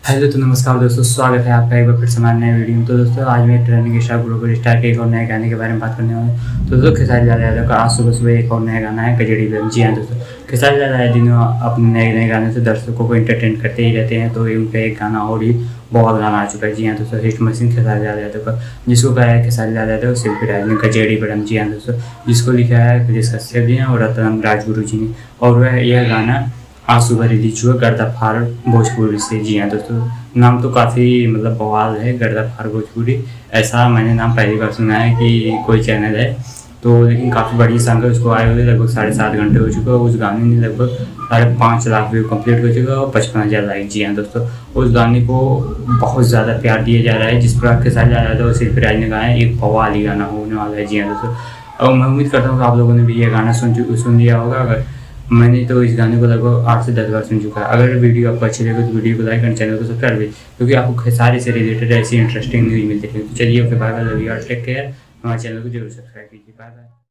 Hello तो नमस्कार दोस्तों, स्वागत है आपका एक बार फिर से हमारे नए वीडियो में। तो दोस्तों आज मैं ट्रेंडिंग स्टार ग्लोबल स्टार के एक और नए गाने के बारे में बात करने वाला हूँ। तो दोस्तों खेसारी लाल यादव का आज सुबह सुबह एक और नया गाना है गजेड़ी फिल्म। जी हाँ दोस्तों, खेसारी लाल यादव दिनों अपने नए नए गाने से दर्शकों को इंटरटेन करते ही रहते हैं। तो उनका एक गाना और ही बहुत गाना आ चुका है। जी हाँ दोस्तों, हिट मशीन खेसारी लाल यादव का, जिसको गाया है खेसारी लाल यादव, शिल्पी राज ने, गजेड़ी फिल्म। जी हाँ दोस्तों, जिसको लिखा है ब्रिजेश कश्यप जी ने और रतन राजगुरु जी ने। और वह यह गाना आज सुबह रिलीज हुआ गर्दाफार भोजपुरी से। जी हाँ दोस्तों, नाम तो काफ़ी मतलब बवाल है, गर्दाफार भोजपुरी। ऐसा मैंने नाम पहली बार सुना है कि कोई चैनल है तो, लेकिन काफ़ी बड़ी संख्या उसको आए हुए लगभग 7.5 घंटे हो चुका है। उस गाने ने लगभग 5.5 लाख व्यू कंप्लीट हो चुका है और 55,000 लाइक। जी हाँ दोस्तों, उस गाने को बहुत ज़्यादा प्यार दिया जा रहा है, जिस पर खेसारी लाल यादव और शिल्पी राज ने गाया है। एक बवाल ही गाना होने वाला है। जी हाँ दोस्तों, और मैं उम्मीद करता हूँ कि आप लोगों ने भी ये गाना सुन लिया होगा। अगर मैंने तो इस गाने को लगभग 8 से 10 बार सुन चुका है। अगर वीडियो आपको अच्छी लगे तो वीडियो को लाइक और चैनल को सब्सक्राइब करें, क्योंकि आपको खेसारी से रिलेटेड ऐसी इंटरेस्टिंग न्यूज़ मिलती है। तो चलिए, okay, bye bye, love you, take care. हमारे चैनल को जरूर सब्सक्राइब कीजिए। Bye bye.